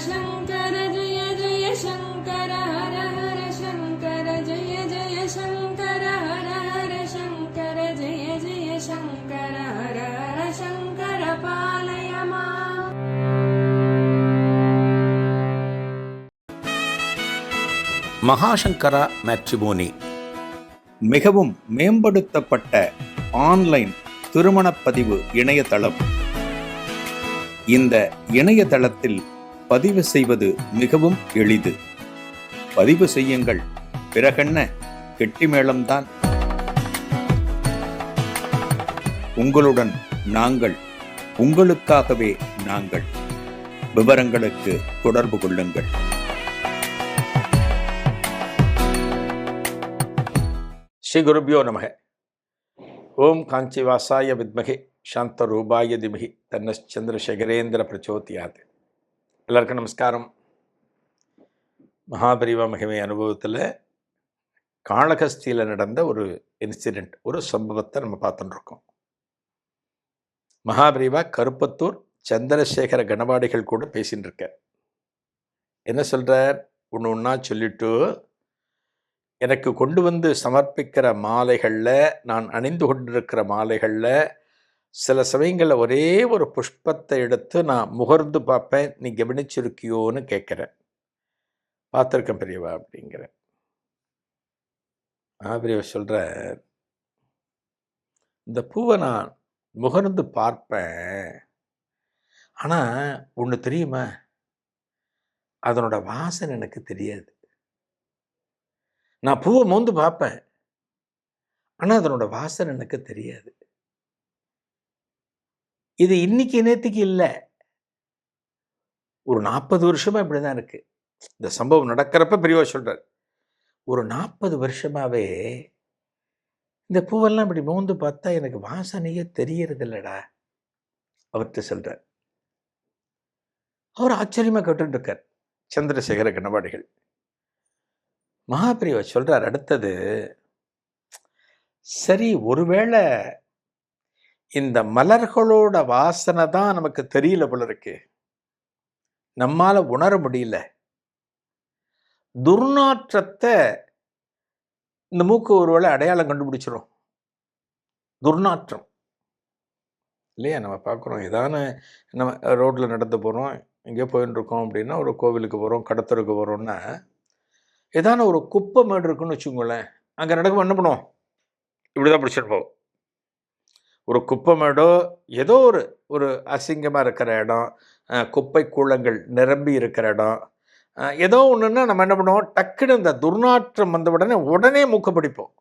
शङ्कर जय जय शङ्कर हर हर शङ्कर जय जय शङ्कर हर हर शङ्कर जय जय शङ्कर हर हर शङ्कर पालय माम्. மகாசங்கரா மேட்ரிமோனி மிகவும் மேம்படுத்தப்பட்ட ஆன்லைன் திருமணப்பதிவு இணையதளம். இந்த இணையதளத்தில் பதிவு செய்வது மிகவும் எளிது. பதிவு செய்யுங்கள், பிறகென்ன கெட்டிமேளம்தான். உங்களுடன் நாங்கள், உங்களுக்காகவே நாங்கள். விவரங்களுக்கு தொடர்பு கொள்ளுங்கள். ஸ்ரீ குருபியோ நமக. ஓம் காஞ்சிவாசாய வித்மகே சாந்தரூபாய திமகி தன்னச்சந்திரசேகரேந்திர பிரச்சோதியாத். எல்லாருக்கும் நமஸ்காரம். மகாபரிவா மகிமை அனுபவத்தில் காளகஸ்தியில் நடந்த ஒரு இன்சிடெண்ட், ஒரு சம்பவத்தை நம்ம பார்த்துட்டு இருக்கோம். மகாபரிவா கருப்பத்தூர் சந்திரசேகர கணவாடிகள் கூட பேசின்னு இருக்க. என்ன சொல்கிறார்? ஒன்று ஒன்றா சொல்லிட்டு, எனக்கு கொண்டு வந்து சமர்ப்பிக்கிற மாலைகளில், நான் அணிந்து கொண்டிருக்கிற மாலைகளில் சில சமயங்களில் ஒரே ஒரு புஷ்பத்தை எடுத்து நான் முகர்ந்து பார்ப்பேன். நீ கவனிச்சிருக்கியோன்னு கேட்குறேன். பார்த்துருக்கேன் பெரியவா அப்படிங்கிறேன். பெரியவா சொல்கிற, இந்த பூவை நான் முகர்ந்து பார்ப்பேன், ஆனால் ஒன்று தெரியுமா, அதனோட வாசனை எனக்கு தெரியாது. நான் பூவை மோந்து பார்ப்பேன், ஆனால் அதனோட வாசனை எனக்கு தெரியாது. இது இன்னைக்கு நேற்றுக்கு இல்லை, ஒரு 40 வருஷமா இப்படி தான் இருக்கு. இந்த சம்பவம் நடக்கிறப்ப பெரியவா சொல்றார், ஒரு 40 வருஷமாவே இந்த பூவெல்லாம் இப்படி மோந்து பார்த்தா எனக்கு வாசனையே தெரியறது இல்லடா அவர்கிட்ட சொல்றார். அவர் ஆச்சரியமா கேட்டு இருக்கார் சந்திரசேகர கணவாடிகள். மகாபிரிவா சொல்றார் அடுத்தது, சரி ஒருவேளை இந்த மலர்களோட வாசனை தான் நமக்கு தெரியல போல இருக்கு, நம்மால உணர முடியல. துர்நாற்றத்தை இந்த மூக்கு ஒருவேளை அடையாளம் கண்டுபிடிச்சிடும். துர்நாற்றம் இல்லையா? நம்ம பார்க்குறோம், ஏதான நம்ம ரோட்டில் நடந்து போகிறோம், எங்கேயோ போயின்னு இருக்கோம் அப்படின்னா, ஒரு கோவிலுக்கு போகிறோம், கடத்தருக்கு போகிறோம்னா, ஏதான ஒரு குப்பை மேடு இருக்குன்னு வச்சுக்கோங்களேன், அங்கே நடக்கும் என்ன பண்ணுவோம், இப்படிதான் பிடிச்சிட்டு போவோம். ஒரு குப்பை மேடோ ஏதோ ஒரு அசிங்கமாக இருக்கிற இடம், குப்பை கூளங்கள் நிரம்பி இருக்கிற இடம், ஏதோ ஒன்றுன்னா நம்ம என்ன பண்ணுவோம், டக்குன்னு இந்த துர்நாற்றம் வந்த உடனே மூக்க பிடிப்போம்.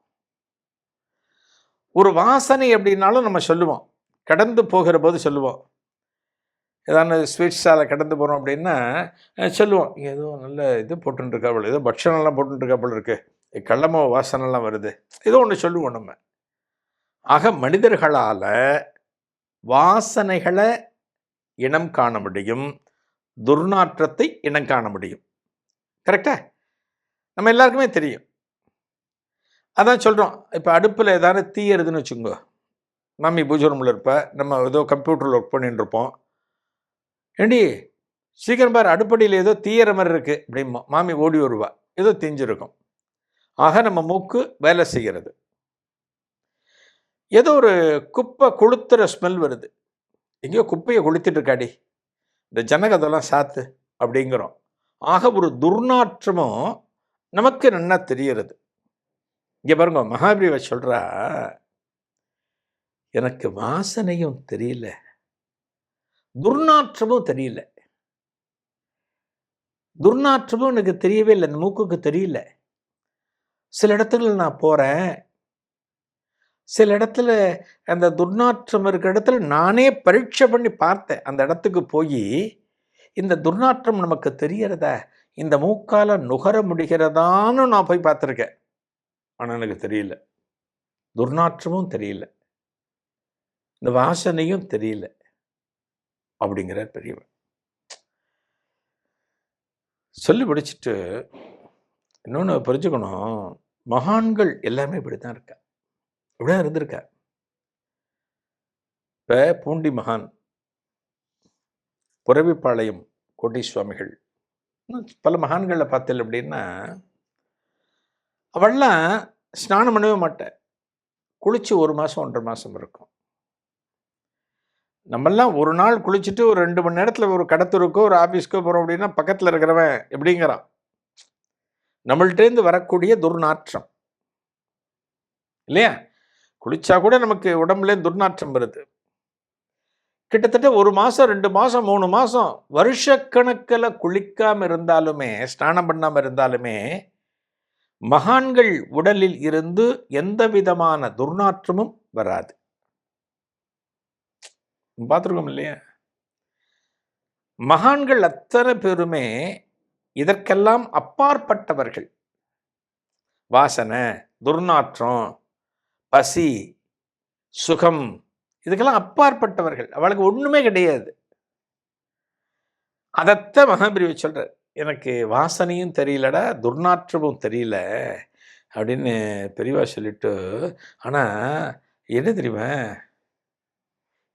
ஒரு வாசனை அப்படின்னாலும் நம்ம சொல்லுவோம், கடந்து போகிற போது சொல்லுவோம். ஏதான ஸ்வீட் ஸ்டாலை கடந்து போகிறோம் அப்படின்னா சொல்லுவோம், ஏதோ நல்ல இது போட்டுருக்காப்புல, ஏதோ பட்சணம்லாம் போட்டுருக்காப்புல இருக்கு, கடலமாவு வாசனைலாம் வருது, ஏதோ ஒன்று சொல்லுவோம் நம்ம. ஆக மனிதர்களால் வாசனைகளை இனம் காண முடியும், துர்நாற்றத்தை இனம் காண முடியும். கரெக்டா? நம்ம எல்லாருக்குமே தெரியும். அதான் சொல்கிறோம், இப்போ அடுப்பில் ஏதாவது தீயறதுன்னு வச்சுக்கோங்க, மாமி பூஜை ரூமில் இருப்ப, நம்ம ஏதோ கம்ப்யூட்டரில் ஒர்க் பண்ணிட்டு இருப்போம், ஏண்டி சீக்கிரம் பாரு அடுப்படியில் ஏதோ தீயற மாதிரி இருக்குது அப்படிமா, மாமி ஓடி வருவா, ஏதோ தீஞ்சிருக்கும். ஆக நம்ம மூக்கு வேலை செய்கிறது. ஏதோ ஒரு குப்பை கொளுத்துற ஸ்மெல் வருது, எங்கேயோ குப்பையை கொளுத்திட்டு இருக்காடி, இந்த ஜனகதெல்லாம் சாத்து அப்படிங்கிறோம். ஆக ஒரு துர்நாற்றமும் நமக்கு நல்லா தெரியறது. இங்கே பாருங்க, மகாபிரிவா சொல்றா, எனக்கு வாசனையும் தெரியல, துர்நாற்றமும் தெரியல. துர்நாற்றமும் எனக்கு தெரியவே இல்லை, இந்த மூக்குக்கு தெரியல. சில இடத்துல நான் போகிறேன், சில இடத்துல அந்த துர்நாற்றம் இருக்கிற இடத்துல நானே பரீட்சை பண்ணி பார்த்தேன். அந்த இடத்துக்கு போய் இந்த துர்நாற்றம் நமக்கு தெரியறதா, இந்த மூக்கால நுகர முடிகிறதான்னு நான் போய் பார்த்துருக்கேன். ஆனால் எனக்கு தெரியல, துர்நாற்றமும் தெரியல, இந்த வாசனையும் தெரியல அப்படிங்கிறார் பெரியவர். சொல்லி முடிச்சுட்டு இன்னொன்று புரிஞ்சுக்கணும், மகான்கள் எல்லாமே இப்படித்தான் இருக்கா, இப்படிதான் இருந்திருக்கா. இப்போ பூண்டி மகான், புரவிப்பாளையம் கோட்டை சுவாமிகள் இன்னும் பல மகான்களை பார்த்தல் அப்படின்னா, அவள்லாம் ஸ்நானம் பண்ணவே மாட்டேன். குளிச்சு 1 மாதம் 1.5 மாதம் இருக்கும். நம்மெல்லாம் ஒரு நாள் குளிச்சுட்டு ஒரு 2 மணி நேரத்தில் ஒரு கடத்தூருக்கோ ஒரு ஆஃபீஸ்க்கோ போகிறோம் அப்படின்னா பக்கத்தில் இருக்கிறவன் எப்படிங்கிறான். நம்மள்டேருந்து வரக்கூடிய துர்நாற்றம் இல்லையா? குளிச்சா கூட நமக்கு உடம்புலேருந்து துர்நாற்றம் வருது. கிட்டத்தட்ட 1 மாதம் 2 மாதம் 3 மாதம் வருஷக்கணக்கில் குளிக்காமல் இருந்தாலுமே, ஸ்நானம் பண்ணாமல் இருந்தாலுமே, மகான்கள் உடலில் இருந்து எந்த விதமான துர்நாற்றமும் வராது. பார்த்துருக்கோம் இல்லையா? மகான்கள் அத்தனை பேருமே இதற்கெல்லாம் அப்பாற்பட்டவர்கள். வாசனை, துர்நாற்றம், பசி, சுகம் இதுக்கெல்லாம் அப்பாற்பட்டவர்கள். அவளுக்கு ஒண்ணுமே கிடையாது. அதத்தான் மகாபிரிவு சொல்றார். எனக்கு வாசனையும் தெரியலடா, துர்நாற்றமும் தெரியல அப்படின்னு பெரியவா சொல்லிட்டு, ஆனா என்ன தெரியுமா,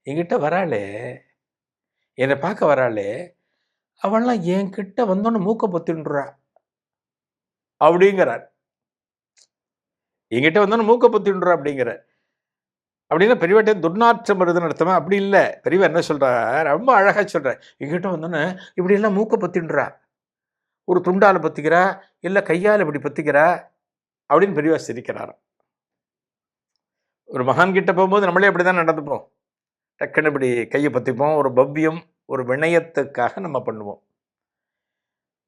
என்கிட்ட வராளே, என்னை பார்க்க வராளே, அவள்லாம் என்கிட்ட வந்தோன்னு மூக்க பொத்தின்றா அப்படிங்கிறார். என்கிட்ட வந்தோன்னு மூக்க பொத்தின்றா அப்படிங்கிற. அப்படின்னா பெரியவாட்டே துர்நாற்றம் வருதுன்னு அர்த்தமா? அப்படி இல்லை. பெரியவா என்ன சொல்கிறார், ரொம்ப அழகாக சொல்கிறார். எங்கிட்ட வந்தோன்னே இப்படியெல்லாம் மூக்கை பற்றின்றா, ஒரு துண்டால் பற்றிக்கிறா, இல்லை கையால் இப்படி பற்றிக்கிறா அப்படின்னு பெரியவா சிரிக்கிறாராம். ஒரு மகான்கிட்ட போகும்போது நம்மளே அப்படி தான் நடந்துப்போம். டக்குன்னு இப்படி கையை பற்றிப்போம். ஒரு பவ்யம், ஒரு வினயத்துக்காக நம்ம பண்ணுவோம்.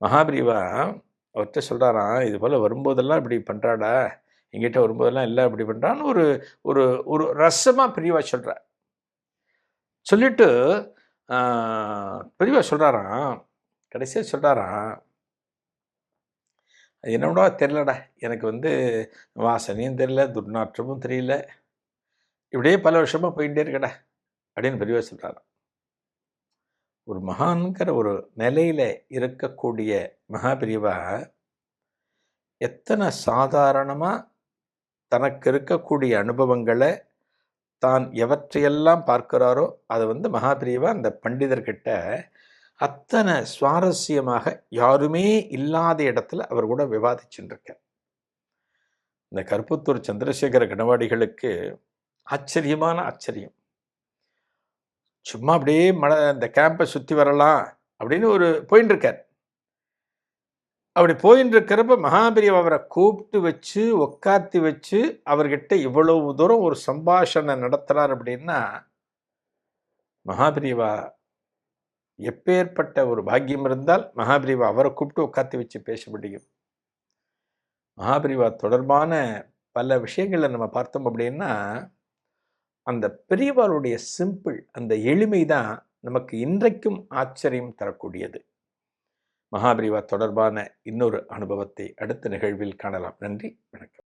மகாபிரிவா அவர்கிட்ட சொல்கிறாராம், இது போல் வரும்போதெல்லாம் இப்படி பண்ணுறாடா, எங்கிட்ட வரும்போதெல்லாம் இல்லை அப்படி பண்ணுறான்னு ஒரு ஒரு ஒரு ரசமாக பெரியவா சொல்கிறார். சொல்லிட்டு பெரியவா சொல்கிறாராம், கடைசியாக சொல்கிறாராம், என்னோட தெரிலடா, எனக்கு வாசனையும் தெரியல, துர்நாற்றமும் தெரியல, இப்படியே பல வருஷமாக போயிட்டே இருக்கடா அப்படின்னு பெரியவா சொல்கிறாராம். ஒரு மகான்கிற ஒரு நிலையில் இருக்கக்கூடிய மகாபிரிவா எத்தனை சாதாரணமாக தனக்கு இருக்கக்கூடிய அனுபவங்களை தான் எவற்றையெல்லாம் பார்க்கிறாரோ அதை மகாபிரிவா அந்த பண்டிதர்கிட்ட அத்தனை சுவாரஸ்யமாக யாருமே இல்லாத இடத்துல அவர் கூட விவாதிச்சுருக்கார். இந்த கருப்புத்தூர் சந்திரசேகர கணவாடிகளுக்கு ஆச்சரியமான ஆச்சரியம். சும்மா அப்படியே இந்த கேம்பை சுற்றி வரலாம் அப்படின்னு ஒரு போயின்னு இருக்கார். அப்படி போயின்னு இருக்கிறப்ப மகாபிரிவா அவரை கூப்பிட்டு வச்சு உக்காத்தி வச்சு அவர்கிட்ட இவ்வளவு தூரம் ஒரு சம்பாஷணை நடத்துறார் அப்படின்னா மகாபிரிவா எப்பேற்பட்ட ஒரு பாக்கியம் இருந்தால் மகாபிரிவா அவரை கூப்பிட்டு உட்காத்தி வச்சு பேச முடியும். மகாபிரிவா தொடர்பான பல விஷயங்களை நம்ம பார்த்தோம் அப்படின்னா அந்த பெரியவாளுடைய சிம்பிள், அந்த எளிமை தான் நமக்கு இன்றைக்கும் ஆச்சரியம் தரக்கூடியது. மகாபிரிவா தொடர்பான இன்னொரு அனுபவத்தை அடுத்த நிகழ்வில் காணலாம். நன்றி, வணக்கம்.